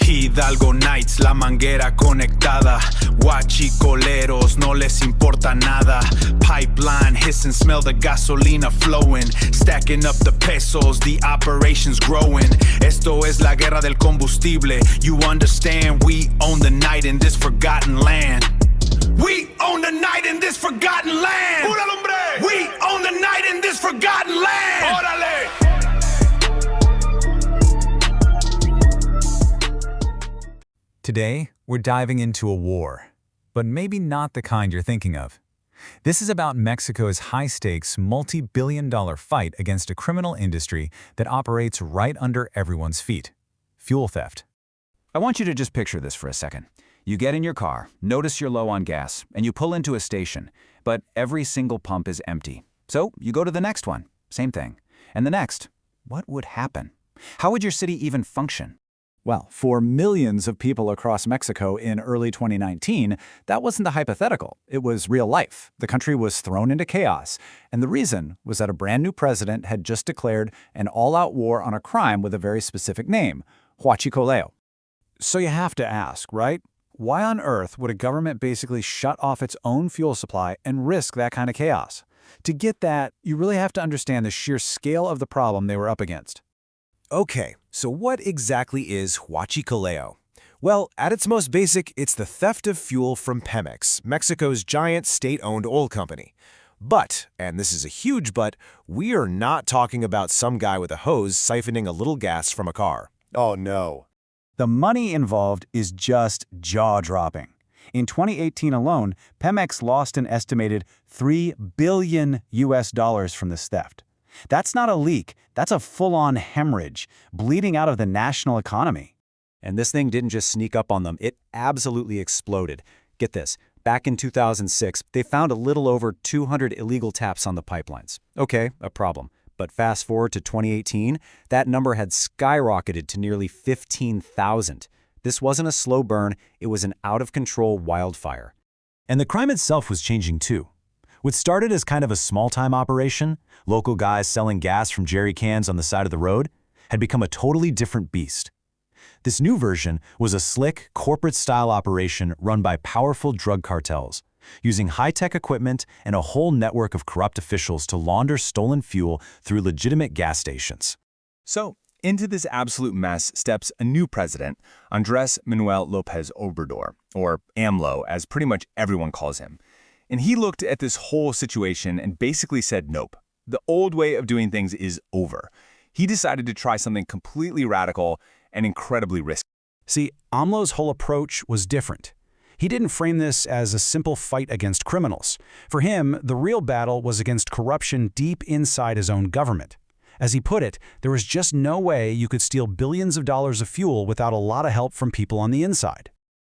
Hidalgo Nights, la manguera conectada. Huachicoleros, no les importa nada. Pipeline hissing, smell the gasolina flowing. Stacking up the pesos, the operation's growing. Esto es la guerra del combustible. You understand, we own the night in this forgotten land. We own the night in this forgotten land. We own the night in this forgotten land. Órale. Today, we're diving into a war, but maybe not the kind you're thinking of. This is about Mexico's high-stakes, multi-billion-dollar fight against a criminal industry that operates right under everyone's feet: fuel theft. I want you to just picture this for a second. You get in your car, notice you're low on gas, and you pull into a station, but every single pump is empty. So you go to the next one, same thing. And the next. What would happen? How would your city even function? Well, for millions of people across Mexico in early 2019, that wasn't a hypothetical. It was real life. The country was thrown into chaos. And the reason was that a brand new president had just declared an all-out war on a crime with a very specific name: Huachicoleo. So you have to ask, right? Why on earth would a government basically shut off its own fuel supply and risk that kind of chaos? To get that, you really have to understand the sheer scale of the problem they were up against. Okay, so what exactly is Huachicoleo? Well, at its most basic, it's the theft of fuel from Pemex, Mexico's giant state-owned oil company. But, and this is a huge but, we are not talking about some guy with a hose siphoning a little gas from a car. Oh no. The money involved is just jaw-dropping. In 2018 alone, Pemex lost an estimated $3 billion from this theft. That's not a leak, that's a full-on hemorrhage, bleeding out of the national economy. And this thing didn't just sneak up on them, it absolutely exploded. Get this, back in 2006, they found a little over 200 illegal taps on the pipelines. Okay, a problem. But fast forward to 2018, that number had skyrocketed to nearly 15,000. This wasn't a slow burn, it was an out-of-control wildfire. And the crime itself was changing too. What started as kind of a small-time operation, local guys selling gas from jerry cans on the side of the road, had become a totally different beast. This new version was a slick, corporate-style operation run by powerful drug cartels, using high-tech equipment and a whole network of corrupt officials to launder stolen fuel through legitimate gas stations. So, into this absolute mess steps a new president, Andrés Manuel López Obrador, or AMLO, as pretty much everyone calls him. And he looked at this whole situation and basically said, nope, the old way of doing things is over. He decided to try something completely radical and incredibly risky. See, AMLO's whole approach was different. He didn't frame this as a simple fight against criminals. For him, the real battle was against corruption deep inside his own government. As he put it, there was just no way you could steal billions of dollars of fuel without a lot of help from people on the inside.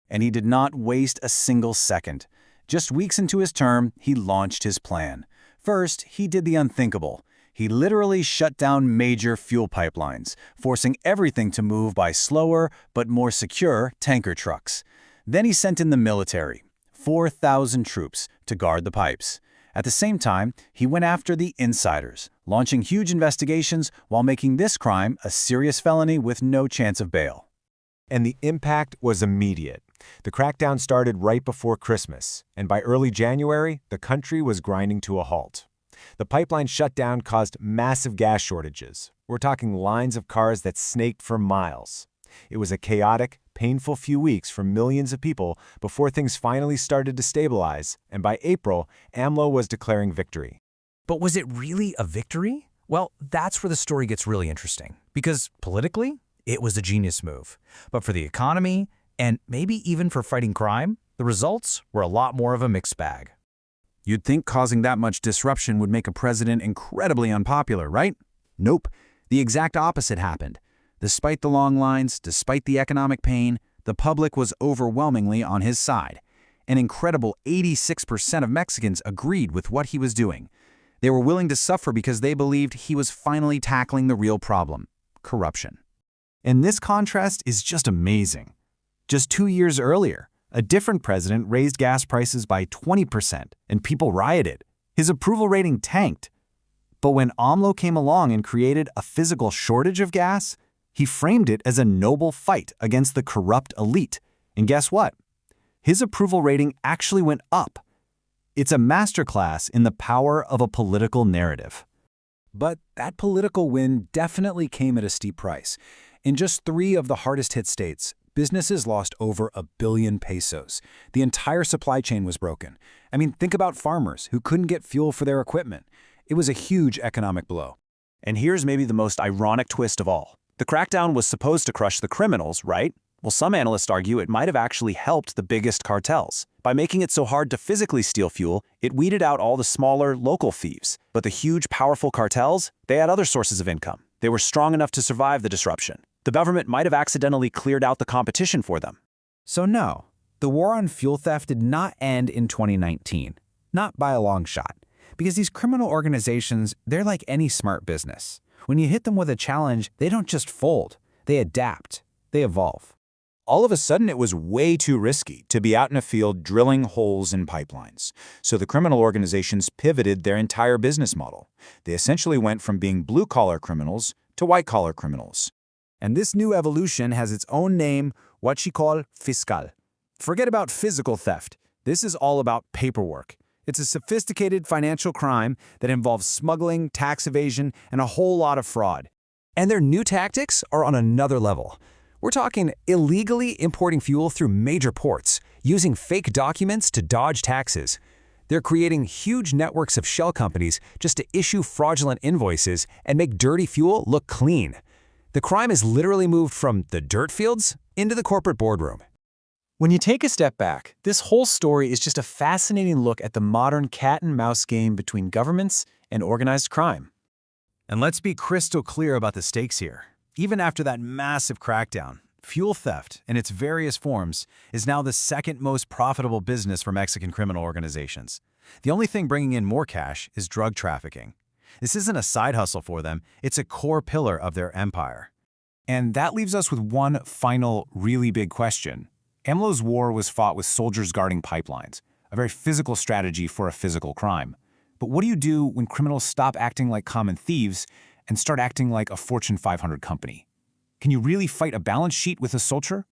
And he did not waste a single second. Just weeks into his term, he launched his plan. First, he did the unthinkable. He literally shut down major fuel pipelines, forcing everything to move by slower but more secure tanker trucks. Then he sent in the military, 4,000 troops, to guard the pipes. At the same time, he went after the insiders, launching huge investigations while making this crime a serious felony with no chance of bail. And the impact was immediate. The crackdown started right before Christmas, and by early January, the country was grinding to a halt. The pipeline shutdown caused massive gas shortages. We're talking lines of cars that snaked for miles. It was a chaotic, painful few weeks for millions of people before things finally started to stabilize, and by April, AMLO was declaring victory. But was it really a victory? Well, that's where the story gets really interesting, because politically, it was a genius move. But for the economy, and maybe even for fighting crime, the results were a lot more of a mixed bag. You'd think causing that much disruption would make a president incredibly unpopular, right? Nope. The exact opposite happened. Despite the long lines, despite the economic pain, the public was overwhelmingly on his side. An incredible 86% of Mexicans agreed with what he was doing. They were willing to suffer because they believed he was finally tackling the real problem: corruption. And this contrast is just amazing. Just 2 years earlier, a different president raised gas prices by 20%, and people rioted. His approval rating tanked. But when AMLO came along and created a physical shortage of gas, He framed it as a noble fight against the corrupt elite. And guess what? His approval rating actually went up. It's a masterclass in the power of a political narrative. But that political win definitely came at a steep price. In just 3 of the hardest-hit states, businesses lost over $1 billion pesos. The entire supply chain was broken. I mean, think about farmers who couldn't get fuel for their equipment. It was a huge economic blow. And here's maybe the most ironic twist of all. The crackdown was supposed to crush the criminals, right? Well, some analysts argue it might have actually helped the biggest cartels. By making it so hard to physically steal fuel, it weeded out all the smaller, local thieves. But the huge, powerful cartels, they had other sources of income. They were strong enough to survive the disruption. The government might have accidentally cleared out the competition for them. So no, the war on fuel theft did not end in 2019. Not by a long shot. Because these criminal organizations, they're like any smart business. When you hit them with a challenge, they don't just fold. They adapt. They evolve. All of a sudden, it was way too risky to be out in a field drilling holes in pipelines. So the criminal organizations pivoted their entire business model. They essentially went from being blue-collar criminals to white-collar criminals. And this new evolution has its own name, Huachicoleo fiscal. Forget about physical theft. This is all about paperwork. It's a sophisticated financial crime that involves smuggling, tax evasion, and a whole lot of fraud. And their new tactics are on another level. We're talking illegally importing fuel through major ports, using fake documents to dodge taxes. They're creating huge networks of shell companies just to issue fraudulent invoices and make dirty fuel look clean. The crime has literally moved from the dirt fields into the corporate boardroom. When you take a step back, this whole story is just a fascinating look at the modern cat-and-mouse game between governments and organized crime. And let's be crystal clear about the stakes here. Even after that massive crackdown, fuel theft in its various forms is now the second most profitable business for Mexican criminal organizations. The only thing bringing in more cash is drug trafficking. This isn't a side hustle for them, it's a core pillar of their empire. And that leaves us with one final, really big question. AMLO's war was fought with soldiers guarding pipelines, a very physical strategy for a physical crime. But what do you do when criminals stop acting like common thieves and start acting like a Fortune 500 company? Can you really fight a balance sheet with a soldier?